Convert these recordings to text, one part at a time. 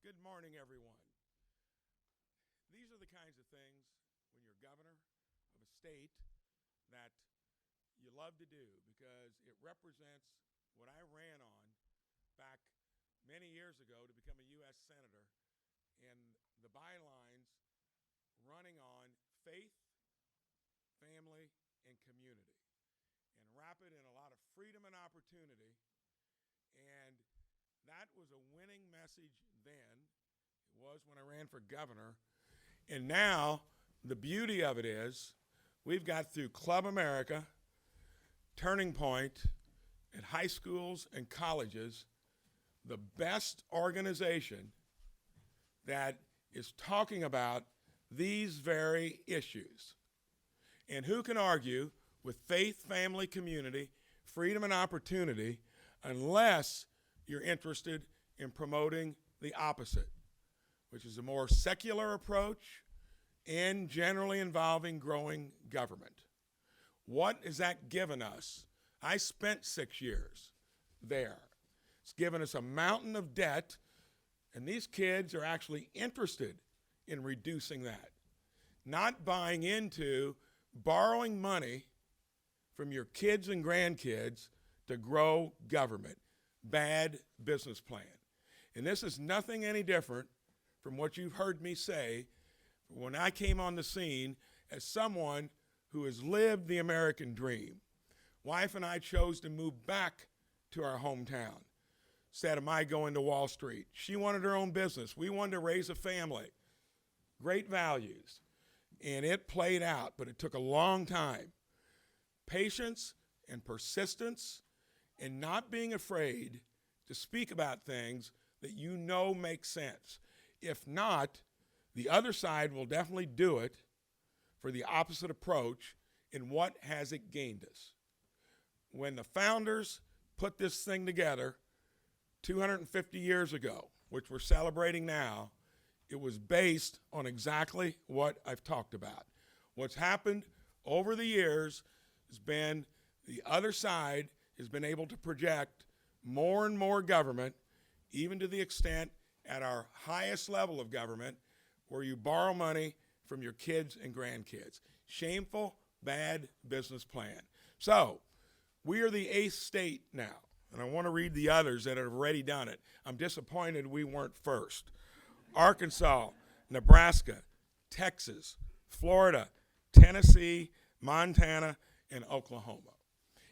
Good morning, everyone. These are the kinds of things when you're governor of a state that you love to do because it represents what I ran on back many years ago to become a U.S. Senator, and the bylines running on faith, family, and community, and wrap it in a lot of freedom and opportunity. And that was a winning message then. It was when I ran for governor. And now the beauty of it is we've got through Club America, Turning Point, at high schools and colleges, the best organization that is talking about these very issues. And who can argue with faith, family, community, freedom, and opportunity unless you're interested in promoting the opposite, which is a more secular approach and generally involving growing government? What has that given us? I spent 6 years there. It's given us a mountain of debt, and these kids are actually interested in reducing that, not buying into borrowing money from your kids and grandkids to grow government. Bad business plan. And this is nothing any different from what you've heard me say when I came on the scene as someone who has lived the American dream. Wife and I chose to move back to our hometown instead of my going to Wall Street. She wanted her own business. We wanted to raise a family. Great values. And it played out, but it took a long time. Patience and persistence and not being afraid to speak about things that you know make sense. If not, the other side will definitely do it for the opposite approach. And what has it gained us? When the founders put this thing together 250 years ago, which we're celebrating now, it was based on exactly what I've talked about. What's happened over the years has been the other side has been able to project more and more government, even to the extent at our highest level of government, where you borrow money from your kids and grandkids. Shameful, bad business plan. So, we are the 8th state now, and I want to read the others that have already done it. I'm disappointed we weren't first. Arkansas, Nebraska, Texas, Florida, Tennessee, Montana, and Oklahoma.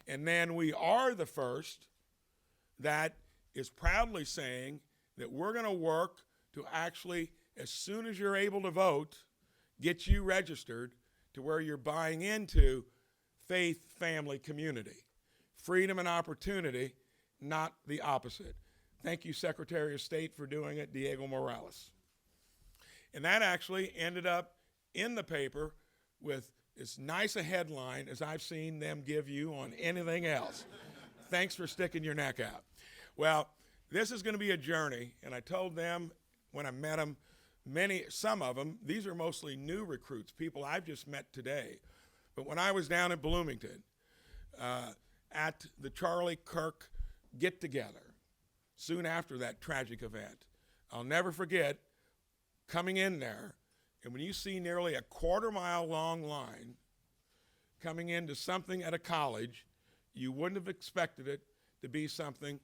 And then we are the first that is proudly saying that we're going to work to actually, as soon as you're able to vote, get you registered to where you're buying into faith, family, community, freedom and opportunity, not the opposite. Thank you, Secretary of State, for doing it, Diego Morales. And that actually ended up in the paper with as nice a headline as I've seen them give you on anything else. Thanks for sticking your neck out. Well, this is going to be a journey, and I told them when I met them, some of them, these are mostly new recruits, people I've just met today. But when I was down at Bloomington at the Charlie Kirk get-together, soon after that tragic event, I'll never forget coming in there. And when you see nearly a quarter-mile long line coming into something at a college, you wouldn't have expected it to be something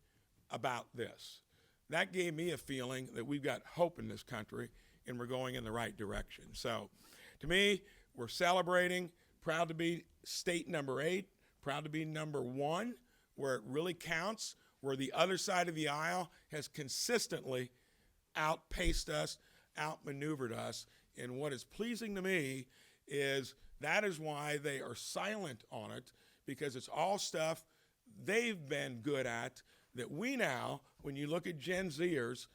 about this. That gave me a feeling that we've got hope in this country and we're going in the right direction. So to me, we're celebrating, proud to be state number 8, proud to be number 1, where it really counts, where the other side of the aisle has consistently outpaced us, outmaneuvered us. And what is pleasing to me is that is why they are silent on it, because it's all stuff they've been good at that we now, when you look at Gen Zers,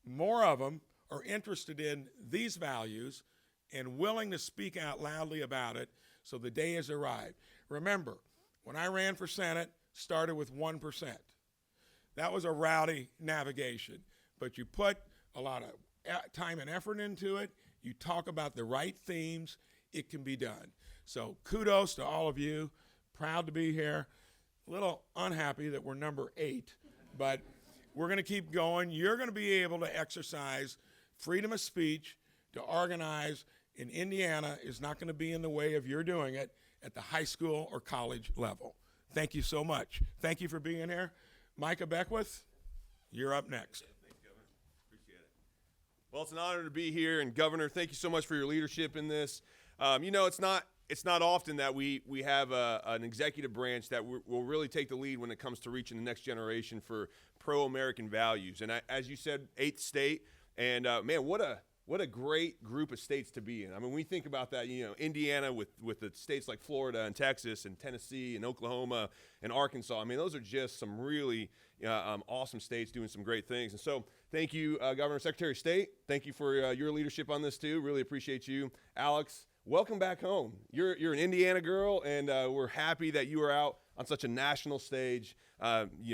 more of them are interested in these values and willing to speak out loudly about it, so the day has arrived. Remember, when I ran for Senate, started with 1%. That was a rowdy navigation, but you put a lot of time and effort into it. You talk about the right themes, it can be done. So kudos to all of you. Proud to be here. A little unhappy that we're number 8, but We're going to keep going. You're going to be able to exercise freedom of speech to organize in Indiana is not going to be in the way of your doing it at the high school or college level. Thank you so much. Thank you for being here. Micah Beckwith, you're up next. Thanks, Governor. Appreciate it. Well, it's an honor to be here, and Governor, thank you so much for your leadership in this. It's not often that we have an executive branch that will really take the lead when it comes to reaching the next generation for pro-American values. And as you said, 8th state, and man, what a great group of states to be in. I mean, when we think about that, Indiana with the states like Florida and Texas and Tennessee and Oklahoma and Arkansas. I mean, those are just some really awesome states doing some great things. And so thank you, Governor, Secretary of State. Thank you for your leadership on this too. Really appreciate you. Alex, welcome back home. You're an Indiana girl, and we're happy that you are out on such a national stage,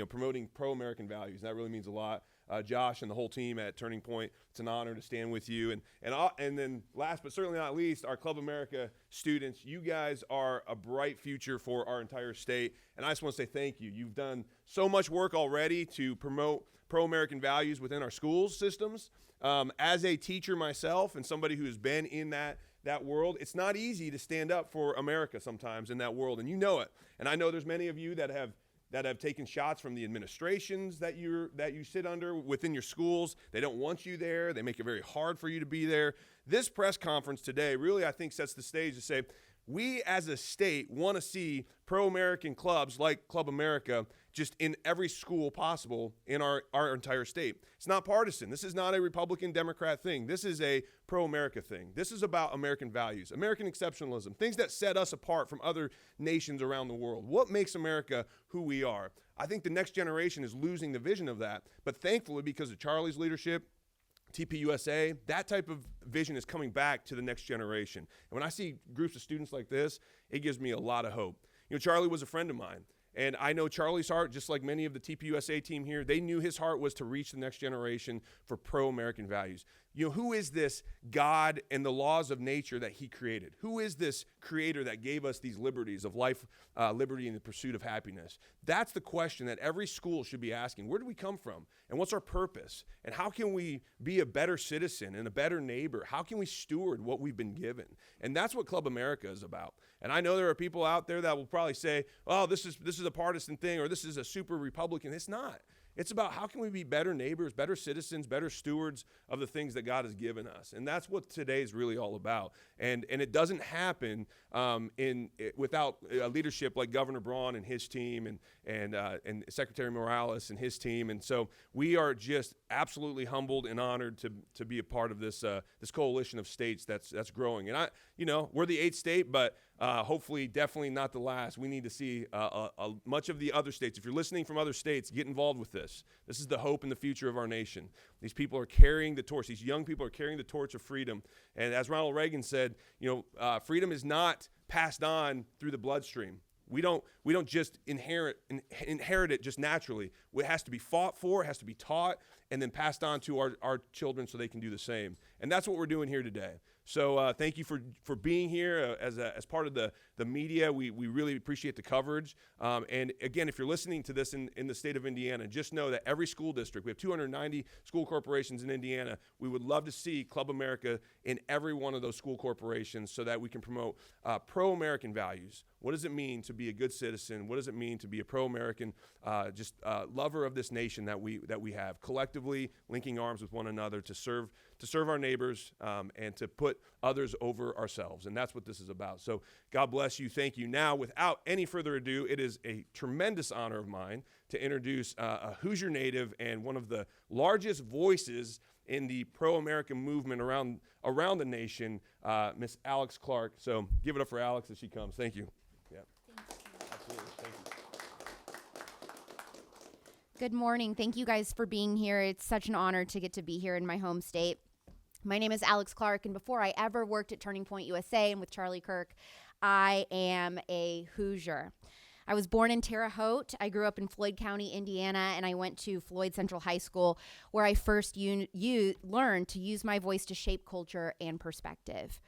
promoting pro-American values. And that really means a lot. Josh and the whole team at Turning Point, it's an honor to stand with you. And then last but certainly not least, our Club America students. You guys are a bright future for our entire state. And I just want to say thank you. You've done so much work already to promote pro-American values within our school systems. As a teacher myself and somebody who has been in that world, it's not easy to stand up for America sometimes in that world, and you know it. And I know there's many of you that have taken shots from the administrations that you sit under within your schools. They don't want you there. They make it very hard for you to be there. This press conference today really, I think, sets the stage to say, we as a state want to see pro-American clubs like Club America just in every school possible in our entire state. It's not partisan. This is not a Republican Democrat thing. This is a pro-America thing. This is about American values, American exceptionalism, things that set us apart from other nations around the world. What makes America who we are? I think the next generation is losing the vision of that, but thankfully because of Charlie's leadership, TPUSA, that type of vision is coming back to the next generation. And when I see groups of students like this, it gives me a lot of hope. Charlie was a friend of mine. And I know Charlie's heart, just like many of the TPUSA team here, they knew his heart was to reach the next generation for pro-American values. Who is this God and the laws of nature that he created? Who is this creator that gave us these liberties of life, liberty, and the pursuit of happiness? That's the question that every school should be asking. Where do we come from? And what's our purpose? And how can we be a better citizen and a better neighbor? How can we steward what we've been given? And that's what Club America is about. And I know there are people out there that will probably say, oh, this is a partisan thing, or this is a super Republican. It's not. It's about how can we be better neighbors, better citizens, better stewards of the things that God has given us. And that's what today is really all about. And it doesn't happen without leadership like Governor Braun and his team and Secretary Morales and his team. And so we are just absolutely humbled and honored to be a part of this coalition of states that's growing. And we're the 8th state, but hopefully definitely not the last. We need to see much of the other states. If you're listening from other states, get involved with this. This is the hope and the future of our nation. These people are carrying the torch. These young people are carrying the torch of freedom. And as Ronald Reagan said, freedom is not passed on through the bloodstream. We don't just inherit it just naturally. It has to be fought for, it has to be taught, and then passed on to our children so they can do the same. And that's what we're doing here today. So thank you for being here as part of the media. We really appreciate the coverage. And again, if you're listening to this in the state of Indiana, just know that every school district, we have 290 school corporations in Indiana. We would love to see Club America in every one of those school corporations so that we can promote pro-American values. What does it mean to be a good citizen? What does it mean to be a pro-American, lover of this nation that we have, collectively linking arms with one another to serve our neighbors and to put others over ourselves. And that's what this is about. So God bless you. Thank you. Now, without any further ado, it is a tremendous honor of mine to introduce a Hoosier native and one of the largest voices in the pro-American movement around the nation, Miss Alex Clark. So give it up for Alex as she comes. Thank you. Yeah. Absolutely. Thank you. Good morning. Thank you guys for being here. It's such an honor to get to be here in my home state. My name is Alex Clark, and before I ever worked at Turning Point USA and with Charlie Kirk, I am a Hoosier. I was born in Terre Haute. I grew up in Floyd County, Indiana, and I went to Floyd Central High School, where I first learned to use my voice to shape culture and perspective.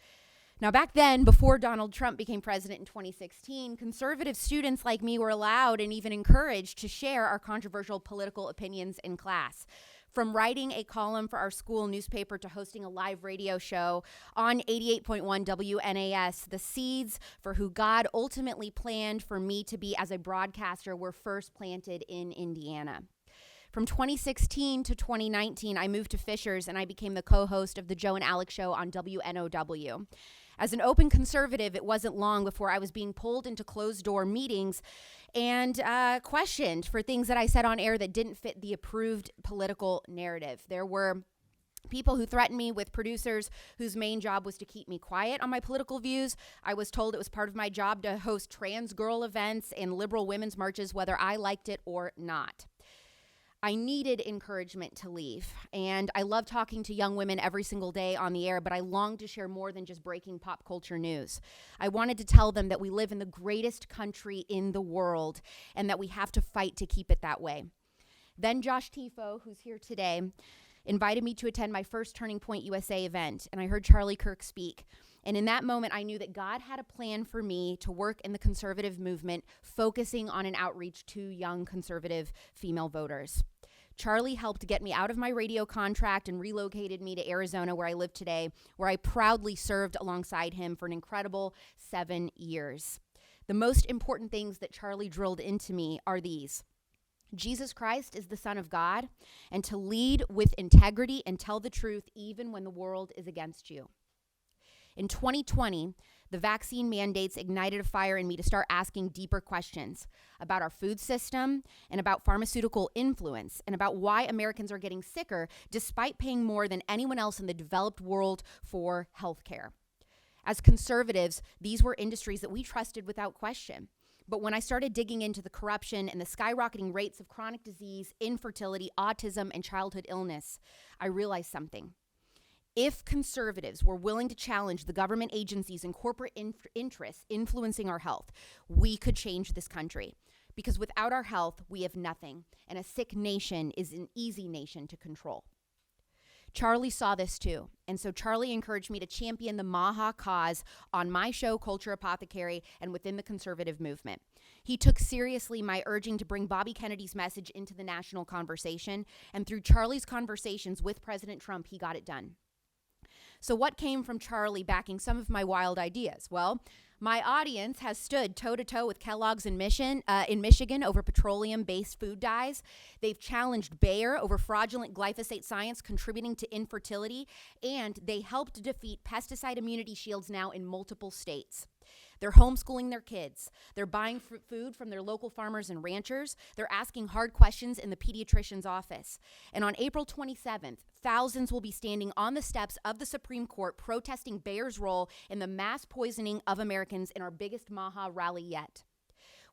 Now, back then, before Donald Trump became president in 2016, conservative students like me were allowed and even encouraged to share our controversial political opinions in class. From writing a column for our school newspaper to hosting a live radio show on 88.1 WNAS, the seeds for who God ultimately planned for me to be as a broadcaster were first planted in Indiana. From 2016 to 2019, I moved to Fishers and I became the co-host of the Joe and Alex Show on WNOW. As an open conservative, it wasn't long before I was being pulled into closed-door meetings and questioned for things that I said on air that didn't fit the approved political narrative. There were people who threatened me with producers whose main job was to keep me quiet on my political views. I was told it was part of my job to host trans girl events and liberal women's marches, whether I liked it or not. I needed encouragement to leave, and I love talking to young women every single day on the air, but I longed to share more than just breaking pop culture news. I wanted to tell them that we live in the greatest country in the world and that we have to fight to keep it that way. Then Josh Tifo, who's here today, invited me to attend my first Turning Point USA event, and I heard Charlie Kirk speak. And in that moment, I knew that God had a plan for me to work in the conservative movement, focusing on an outreach to young conservative female voters. Charlie helped get me out of my radio contract and relocated me to Arizona, where I live today, where I proudly served alongside him for an incredible 7 years. The most important things that Charlie drilled into me are these. Jesus Christ is the Son of God, and to lead with integrity and tell the truth even when the world is against you. In 2020, the vaccine mandates ignited a fire in me to start asking deeper questions about our food system and about pharmaceutical influence and about why Americans are getting sicker despite paying more than anyone else in the developed world for healthcare. As conservatives, these were industries that we trusted without question. But when I started digging into the corruption and the skyrocketing rates of chronic disease, infertility, autism, and childhood illness, I realized something. If conservatives were willing to challenge the government agencies and corporate interests influencing our health, we could change this country. Because without our health, we have nothing, and a sick nation is an easy nation to control. Charlie saw this too, and so Charlie encouraged me to champion the MAHA cause on my show, Culture Apothecary, and within the conservative movement. He took seriously my urging to bring Bobby Kennedy's message into the national conversation, and through Charlie's conversations with President Trump, he got it done. So what came from Charlie backing some of my wild ideas? Well, my audience has stood toe-to-toe with Kellogg's in Michigan over petroleum-based food dyes. They've challenged Bayer over fraudulent glyphosate science contributing to infertility, and they helped defeat pesticide immunity shields now in multiple states. They're homeschooling their kids. They're buying food from their local farmers and ranchers. They're asking hard questions in the pediatrician's office. And on April 27th, thousands will be standing on the steps of the Supreme Court protesting Bayer's role in the mass poisoning of Americans in our biggest MAHA rally yet.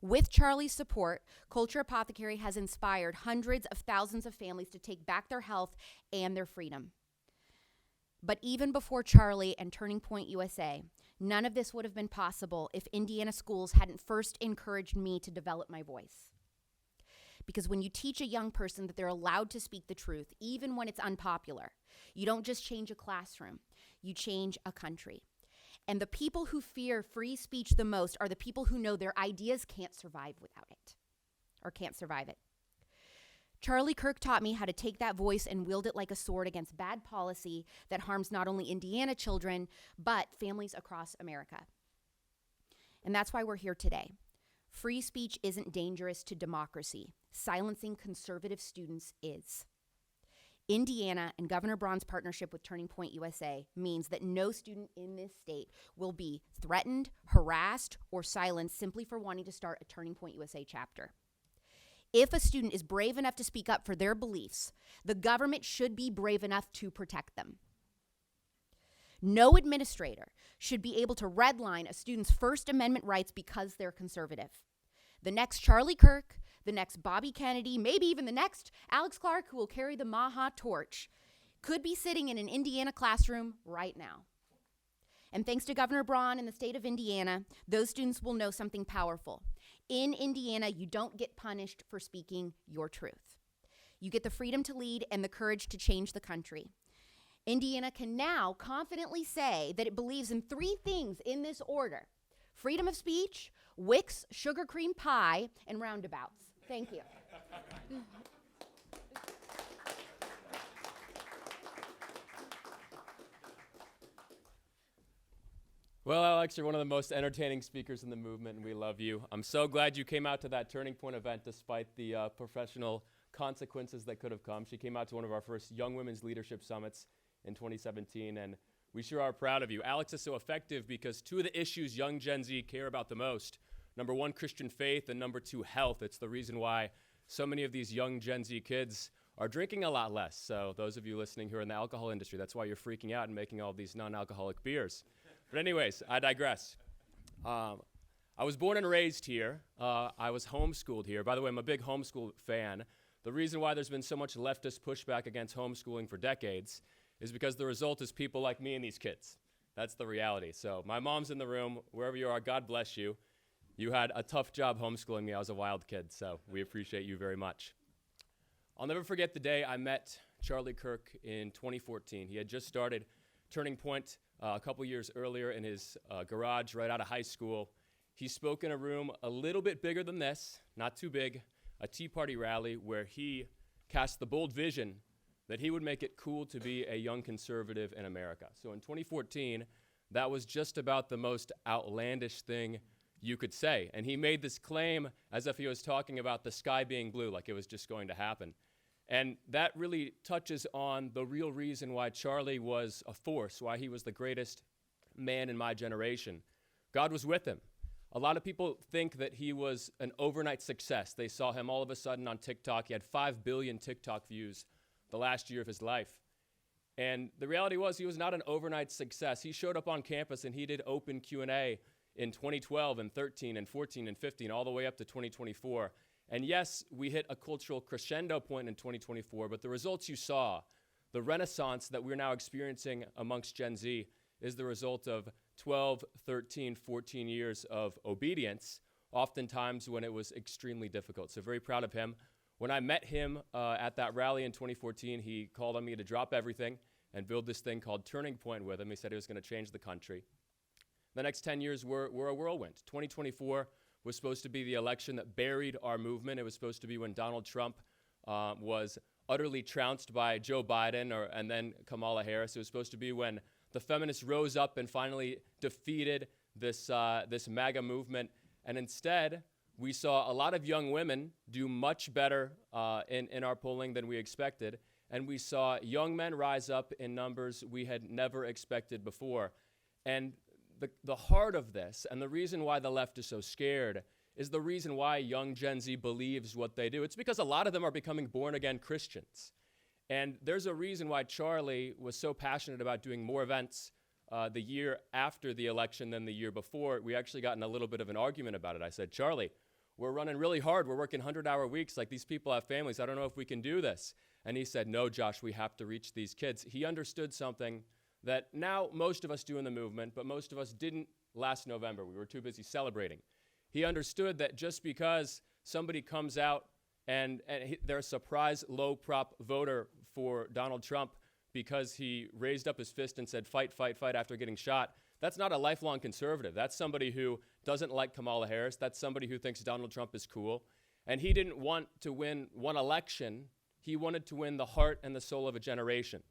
With Charlie's support, Culture Apothecary has inspired hundreds of thousands of families to take back their health and their freedom. But even before Charlie and Turning Point USA, none of this would have been possible if Indiana schools hadn't first encouraged me to develop my voice. Because when you teach a young person that they're allowed to speak the truth, even when it's unpopular, you don't just change a classroom, you change a country. And the people who fear free speech the most are the people who know their ideas can't survive without it, or can't survive it. Charlie Kirk taught me how to take that voice and wield it like a sword against bad policy that harms not only Indiana children, but families across America. And that's why we're here today. Free speech isn't dangerous to democracy. Silencing conservative students is. Indiana and Governor Braun's partnership with Turning Point USA means that no student in this state will be threatened, harassed, or silenced simply for wanting to start a Turning Point USA chapter. If a student is brave enough to speak up for their beliefs, the government should be brave enough to protect them. No administrator should be able to redline a student's First Amendment rights because they're conservative. The next Charlie Kirk, the next Bobby Kennedy, maybe even the next Alex Clark, who will carry the MAHA torch, could be sitting in an Indiana classroom right now. And thanks to Governor Braun and the state of Indiana, those students will know something powerful. In Indiana, you don't get punished for speaking your truth. You get the freedom to lead and the courage to change the country. Indiana can now confidently say that it believes in 3 things in this order: freedom of speech, Wix sugar cream pie, and roundabouts. Thank you. Well, Alex, you're one of the most entertaining speakers in the movement, and we love you. I'm so glad you came out to that Turning Point event despite the professional consequences that could have come. She came out to one of our first Young Women's Leadership Summits in 2017, and we sure are proud of you. Alex is so effective because 2 of the issues young Gen Z care about the most, number 1, Christian faith, and number 2, health. It's the reason why so many of these young Gen Z kids are drinking a lot less. So those of you listening who are in the alcohol industry, that's why you're freaking out and making all these non-alcoholic beers. But anyways, I digress. I was born and raised here. I was homeschooled here. By the way, I'm a big homeschool fan. The reason why there's been so much leftist pushback against homeschooling for decades is because the result is people like me and these kids. That's the reality. So my mom's in the room. Wherever you are, God bless you. You had a tough job homeschooling me. I was a wild kid, so we appreciate you very much. I'll never forget the day I met Charlie Kirk in 2014. He had just started Turning Point a couple years earlier in his garage right out of high school. He spoke in a room a little bit bigger than this, not too big, a Tea Party rally where he cast the bold vision that he would make it cool to be a young conservative in America. So in 2014, that was just about the most outlandish thing you could say. And he made this claim as if he was talking about the sky being blue, like it was just going to happen. And that really touches on the real reason why Charlie was a force, why he was the greatest man in my generation. God was with him. A lot of people think that he was an overnight success. They saw him all of a sudden on TikTok. He had 5 billion TikTok views the last year of his life. And the reality was he was not an overnight success. He showed up on campus and he did open Q&A in 2012 and 13 and 14 and 15, all the way up to 2024. And yes, we hit a cultural crescendo point in 2024, but the results you saw, the renaissance that we're now experiencing amongst Gen Z, is the result of 12, 13, 14 years of obedience, oftentimes when it was extremely difficult. So very proud of him. When I met him at that rally in 2014, he called on me to drop everything and build this thing called Turning Point with him. He said he was going to change the country. The next 10 years were a whirlwind. 2024 was supposed to be the election that buried our movement. It was supposed to be when Donald Trump was utterly trounced by Joe Biden and then Kamala Harris. It was supposed to be when the feminists rose up and finally defeated this MAGA movement. And instead, we saw a lot of young women do much better in our polling than we expected. And we saw young men rise up in numbers we had never expected before. And the heart of this, and the reason why the left is so scared, is the reason why young Gen Z believes what they do. It's because a lot of them are becoming born-again Christians. And there's a reason why Charlie was so passionate about doing more events the year after the election than the year before. We actually got in a little bit of an argument about it. I said, Charlie, we're running really hard. We're working 100-hour weeks. Like, these people have families. I don't know if we can do this. And he said, no, Josh, we have to reach these kids. He understood something that now most of us do in the movement, but most of us didn't last November. We were too busy celebrating. He understood that just because somebody comes out and they're a surprise low-prop voter for Donald Trump because he raised up his fist and said, fight, fight, fight after getting shot, that's not a lifelong conservative. That's somebody who doesn't like Kamala Harris. That's somebody who thinks Donald Trump is cool. And he didn't want to win one election. He wanted to win the heart and the soul of a generation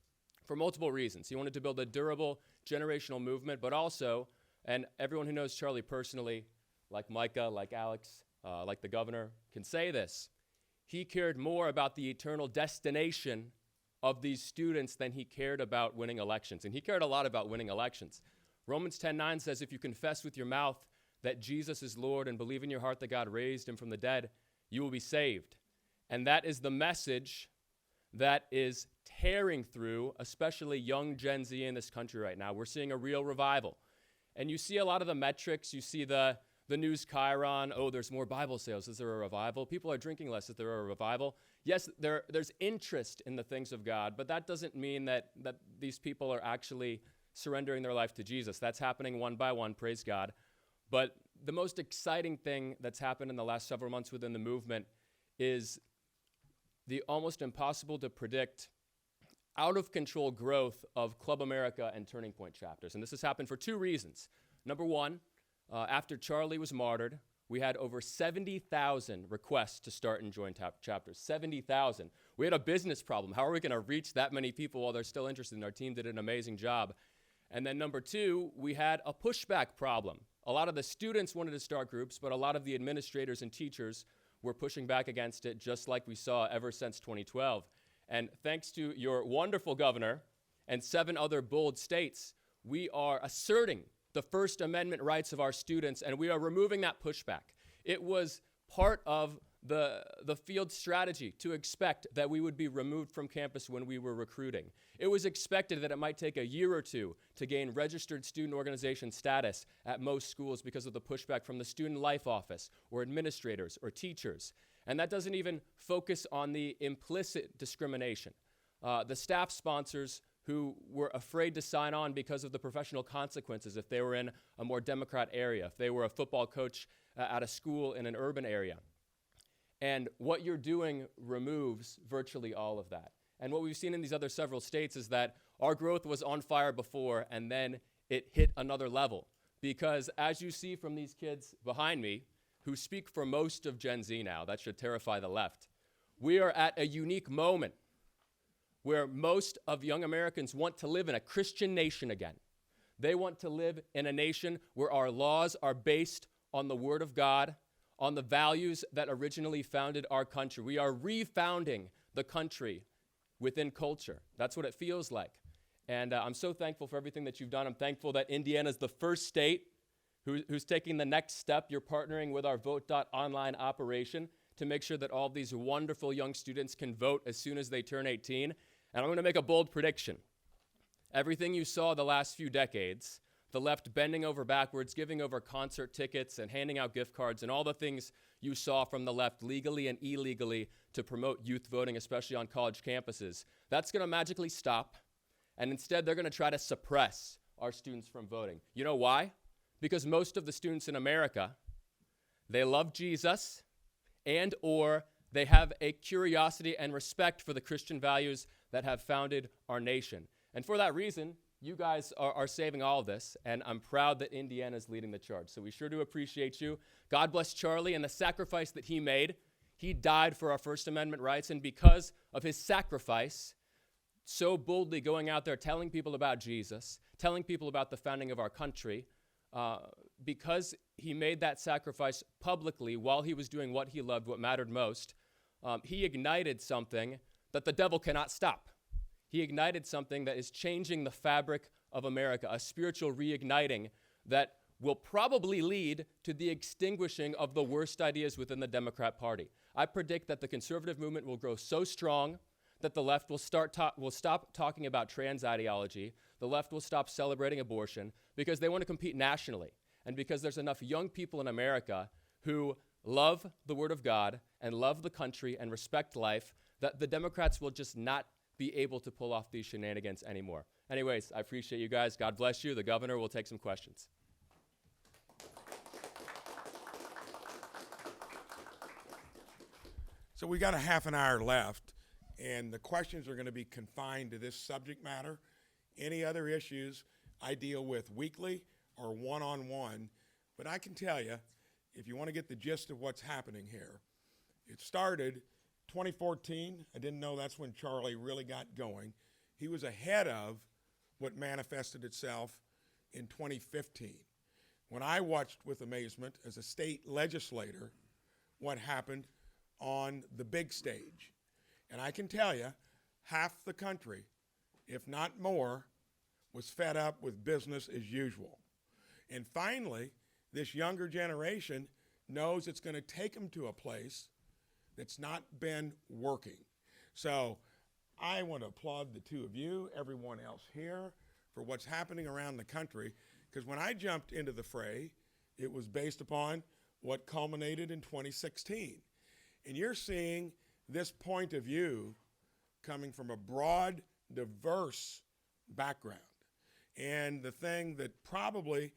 for multiple reasons. He wanted to build a durable generational movement, but also, and everyone who knows Charlie personally, like Micah, like Alex, like the governor, can say this, he cared more about the eternal destination of these students than he cared about winning elections. And he cared a lot about winning elections. Romans 10:9 says, if you confess with your mouth that Jesus is Lord and believe in your heart that God raised him from the dead, you will be saved. And that is the message that is tearing through, especially young Gen Z in this country right now. We're seeing a real revival. And you see a lot of the metrics. You see the news chyron, oh, there's more Bible sales. Is there a revival? People are drinking less. Is there a revival? Yes, there's interest in the things of God, but that doesn't mean that these people are actually surrendering their life to Jesus. That's happening one by one, praise God. But the most exciting thing that's happened in the last several months within the movement is the almost impossible to predict out-of-control growth of Club America and Turning Point chapters. And this has happened for two reasons. Number one, after Charlie was martyred, we had over 70,000 requests to start and join chapters. 70,000. We had a business problem. How are we going to reach that many people while they're still interested? And our team did an amazing job. And then number two, we had a pushback problem. A lot of the students wanted to start groups, but a lot of the administrators and teachers were pushing back against it, just like we saw ever since 2012. And thanks to your wonderful governor and 7 other bold states, we are asserting the First Amendment rights of our students, and we are removing that pushback. It was part of the field strategy to expect that we would be removed from campus when we were recruiting. It was expected that it might take a year or two to gain registered student organization status at most schools because of the pushback from the student life office or administrators or teachers. And that doesn't even focus on the implicit discrimination. The staff sponsors who were afraid to sign on because of the professional consequences if they were in a more Democrat area, if they were a football coach at a school in an urban area. And what you're doing removes virtually all of that. And what we've seen in these other several states is that our growth was on fire before, and then it hit another level. Because as you see from these kids behind me, who speak for most of Gen Z now, that should terrify the left, we are at a unique moment where most of young Americans want to live in a Christian nation again. They want to live in a nation where our laws are based on the Word of God, on the values that originally founded our country. We are refounding the country within culture. That's what it feels like. And I'm so thankful for everything that you've done. I'm thankful that Indiana is the first state who's taking the next step. You're partnering with our Vote.online operation to make sure that all of these wonderful young students can vote as soon as they turn 18. And I'm going to make a bold prediction. Everything you saw the last few decades, the left bending over backwards, giving over concert tickets and handing out gift cards, and all the things you saw from the left legally and illegally to promote youth voting, especially on college campuses, that's going to magically stop. And instead, they're going to try to suppress our students from voting. You know why? Because most of the students in America, they love Jesus and or they have a curiosity and respect for the Christian values that have founded our nation. And for that reason, you guys are saving all of this, and I'm proud that Indiana is leading the charge. So we sure do appreciate you. God bless Charlie and the sacrifice that he made. He died for our First Amendment rights, and because of his sacrifice, so boldly going out there telling people about Jesus, telling people about the founding of our country, because he made that sacrifice publicly while he was doing what he loved, what mattered most, he ignited something that the devil cannot stop. He ignited something that is changing the fabric of America, a spiritual reigniting that will probably lead to the extinguishing of the worst ideas within the Democrat Party. I predict that the conservative movement will grow so strong that the left will stop talking about trans ideology. The left will stop celebrating abortion because they want to compete nationally, and because there's enough young people in America who love the Word of God and love the country and respect life that the Democrats will just not be able to pull off these shenanigans anymore. Anyways, I appreciate you guys. God bless you. The governor will take some questions. So we got a half an hour left, and the questions are going to be confined to this subject matter. Any other issues I deal with weekly or one-on-one, but I can tell you, if you want to get the gist of what's happening here, it started 2014. I didn't know that's when Charlie really got going. He was ahead of what manifested itself in 2015, when I watched with amazement as a state legislator what happened on the big stage. And I can tell you, half the country, if not more, was fed up with business as usual. And finally, this younger generation knows it's going to take them to a place that's not been working. So I want to applaud the two of you, everyone else here, for what's happening around the country, because when I jumped into the fray, it was based upon what culminated in 2016. And you're seeing this point of view coming from a broad, diverse background. And the thing that probably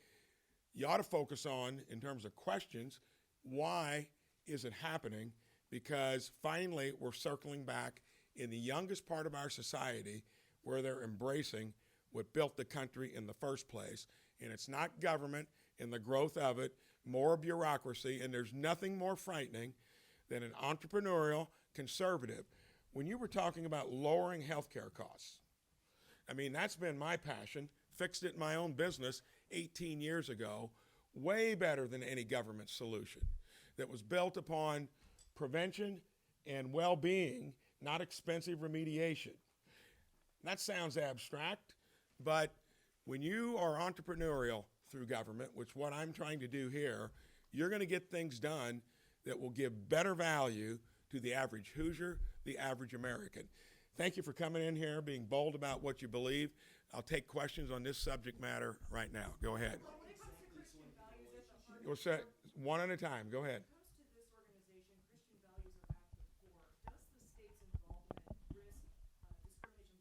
you ought to focus on in terms of questions, why is it happening? Because finally we're circling back in the youngest part of our society where they're embracing what built the country in the first place. And it's not government and the growth of it, more bureaucracy, and there's nothing more frightening than an entrepreneurial conservative. When you were talking about lowering healthcare costs, I mean, that's been my passion. Fixed it in my own business 18 years ago, way better than any government solution that was built upon prevention and well-being, not expensive remediation. That sounds abstract, but when you are entrepreneurial through government, which is what I'm trying to do here, you're going to get things done that will give better value to the average Hoosier, the average American. Thank you for coming in here, being bold about what you believe. I'll take questions on this subject matter right now. Go ahead. When it comes to Christian values at the heart We'll say one at a time. Go ahead. When it comes to this organization, Christian values are at the core. Does the state's involvement risk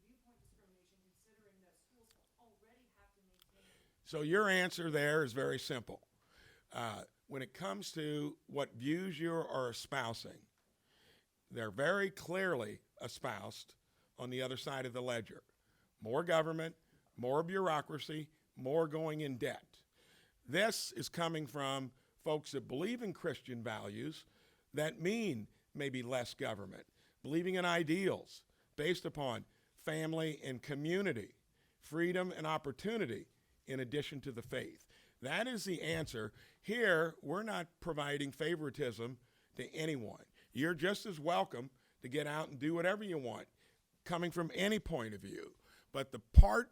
viewpoint discrimination, considering that schools already have to maintain? So your answer there is very simple. When it comes to what views you are espousing, they're very clearly espoused on the other side of the ledger. More government, more bureaucracy, more going in debt. This is coming from folks that believe in Christian values that mean maybe less government, believing in ideals based upon family and community, freedom and opportunity in addition to the faith. That is the answer. Here, we're not providing favoritism to anyone. You're just as welcome to get out and do whatever you want, coming from any point of view. But the part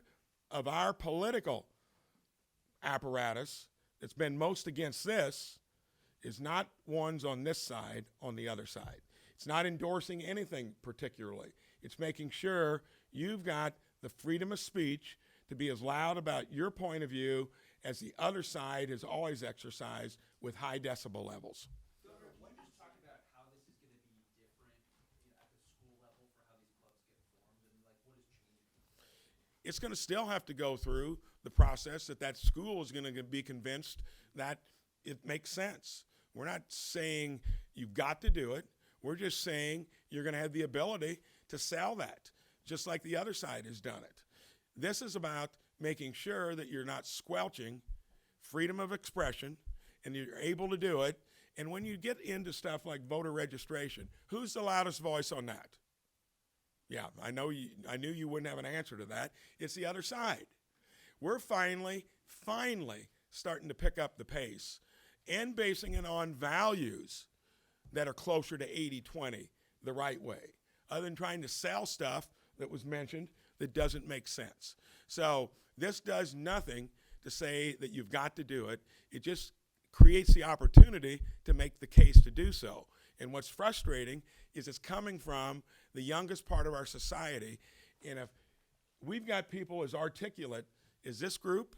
of our political apparatus that's been most against this is not ones on this side, on the other side. It's not endorsing anything particularly. It's making sure you've got the freedom of speech to be as loud about your point of view as the other side has always exercised with high decibel levels. Governor, can you just talk about how this is going to be different at the school level for how these clubs get formed and like what is changing? It's going to still have to go through the process that school is going to be convinced that it makes sense. We're not saying you've got to do it. We're just saying you're going to have the ability to sell that, just like the other side has done it. This is about making sure that you're not squelching freedom of expression and you're able to do it. And when you get into stuff like voter registration, who's the loudest voice on that? Yeah, I knew you wouldn't have an answer to that. It's the other side. We're finally starting to pick up the pace and basing it on values that are closer to 80-20 the right way, other than trying to sell stuff that was mentioned that doesn't make sense. So this does nothing to say that you've got to do it. It just creates the opportunity to make the case to do so. And what's frustrating is it's coming from the youngest part of our society. And if we've got people as articulate as this group,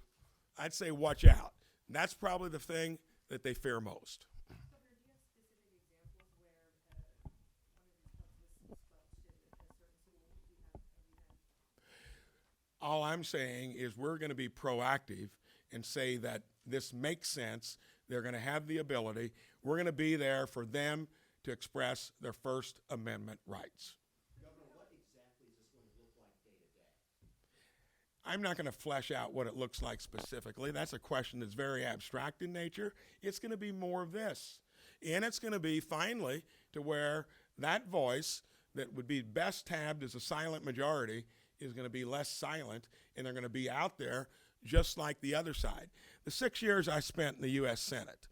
I'd say watch out. And that's probably the thing that they fear most. Governor, do you have specific examples where one of these clubs was squelched at a certain school? Have you had? All I'm saying is we're going to be proactive and say that this makes sense. They're going to have the ability. We're going to be there for them to express their First Amendment rights. Governor, what exactly is this going to look like day to day? I'm not going to flesh out what it looks like specifically. That's a question that's very abstract in nature. It's going to be more of this. And it's going to be finally to where that voice that would be best tabbed as a silent majority is going to be less silent, and they're going to be out there just like the other side. The 6 years I spent in the U.S. Senate,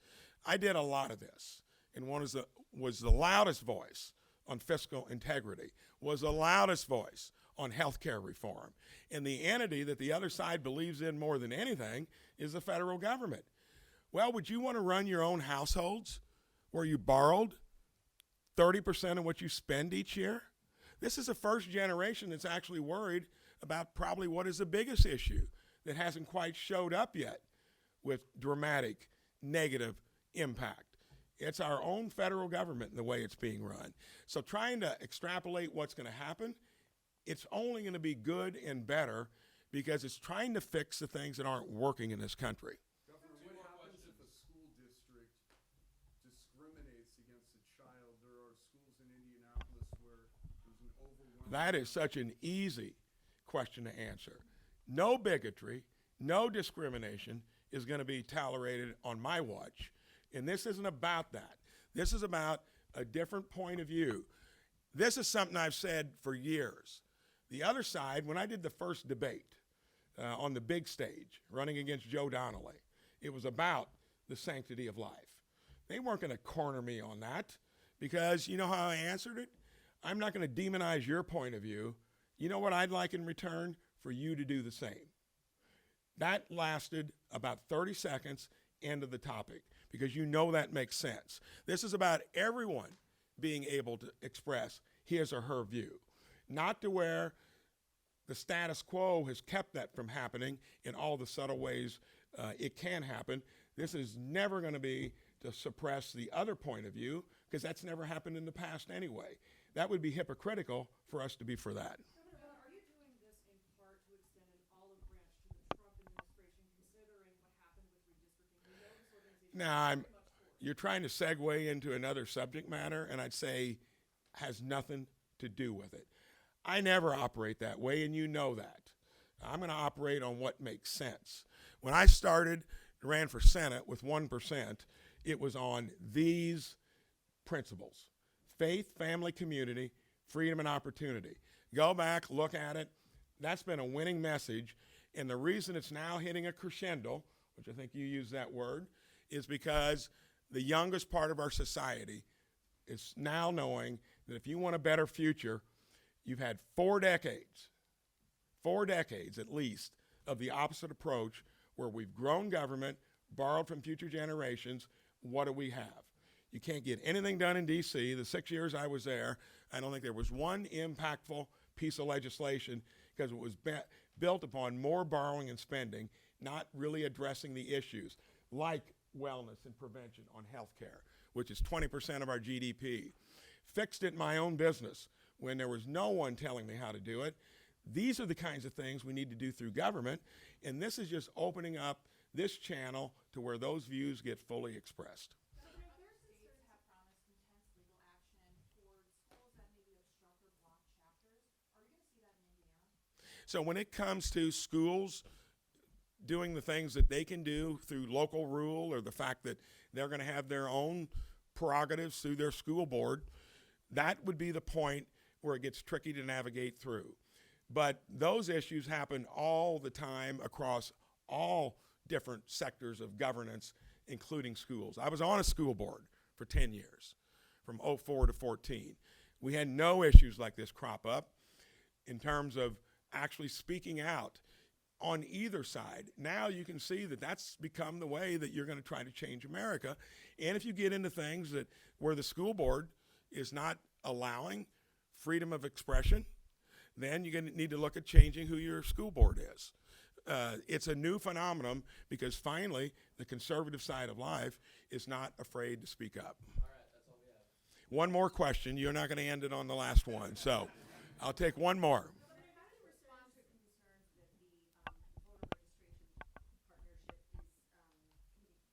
I did a lot of this. And one was the loudest voice on fiscal integrity, was the loudest voice on health care reform. And the entity that the other side believes in more than anything is the federal government. Well, would you want to run your own households where you borrowed 30% of what you spend each year? This is the first generation that's actually worried about probably what is the biggest issue that hasn't quite showed up yet with dramatic negative impact. It's our own federal government and the way it's being run. So trying to extrapolate what's going to happen, it's only going to be good and better because it's trying to fix the things that aren't working in this country. Governor, what happens if a school district discriminates against a child? There are schools in Indianapolis where there's an overwhelming... That is such an easy question to answer. No bigotry, no discrimination is going to be tolerated on my watch. And this isn't about that. This is about a different point of view. This is something I've said for years. The other side, when I did the first debate on the big stage, running against Joe Donnelly, it was about the sanctity of life. They weren't going to corner me on that because you know how I answered it? I'm not going to demonize your point of view. You know what I'd like in return? For you to do the same. That lasted about 30 seconds, end of the topic, because you know that makes sense. This is about everyone being able to express his or her view, not to where the status quo has kept that from happening in all the subtle ways it can happen. This is never going to be to suppress the other point of view, because that's never happened in the past anyway. That would be hypocritical for us to be for that. Governor Braun, are you doing this in part to extend an olive branch to the Trump administration, considering what happened with redistricting? We know this organization Now, is very much for it. you're trying to segue into another subject matter, and I'd say has nothing to do with it. I never operate that way, and you know that. I'm going to operate on what makes sense. When I started, ran for Senate with 1%, it was on these principles: faith, family, community, freedom, and opportunity. Go back, look at it. That's been a winning message, and the reason it's now hitting a crescendo, which I think you used that word, is because the youngest part of our society is now knowing that if you want a better future, you've had 4 decades at least, of the opposite approach where we've grown government, borrowed from future generations. What do we have? You can't get anything done in D.C. The 6 years I was there, I don't think there was one impactful piece of legislation because it was built upon more borrowing and spending, not really addressing the issues like wellness and prevention on health care, which is 20% of our GDP. Fixed it in my own business when there was no one telling me how to do it. These are the kinds of things we need to do through government, and this is just opening up this channel to where those views get fully expressed. Governor, other states have promised intense legal action towards schools that maybe obstruct or block chapters. Are we going to see that in Indiana? So when it comes to schools doing the things that they can do through local rule, or the fact that they're going to have their own prerogatives through their school board, that would be the point where it gets tricky to navigate through. But those issues happen all the time across all different sectors of governance, including schools. I was on a school board for 10 years, from 04 to 14. We had no issues like this crop up in terms of actually speaking out on either side. Now you can see that that's become the way that you're going to try to change America. And if you get into things that where the school board is not allowing freedom of expression, then you're going to need to look at changing who your school board is. It's a new phenomenon because finally the conservative side of life is not afraid to speak up. All right, that's all we have. One more question. You're not going to end it on the last one, so I'll take one more. Governor, how do you respond to concerns that the voter registration partnership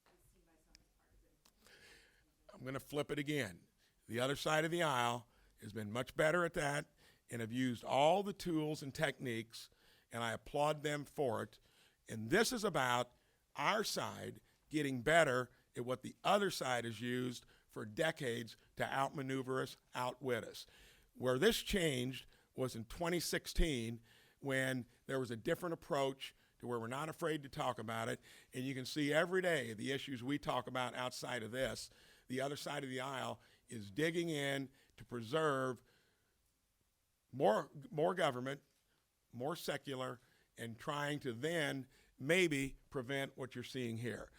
is seen by some as partisan? I'm going to flip it again. The other side of the aisle has been much better at that and have used all the tools and techniques, and I applaud them for it. And this is about our side getting better at what the other side has used for decades to outmaneuver us, outwit us. Where this changed was in 2016 when there was a different approach to where we're not afraid to talk about it. And you can see every day the issues we talk about outside of this, the other side of the aisle is digging in to preserve more government, more secular, and trying to then maybe prevent what you're seeing here.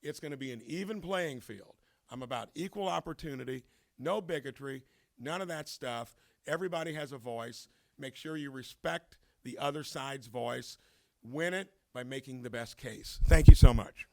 It's going to be an even playing field. I'm about equal opportunity, no bigotry, none of that stuff. Everybody has a voice. Make sure you respect the other side's voice. Win it by making the best case. Thank you so much.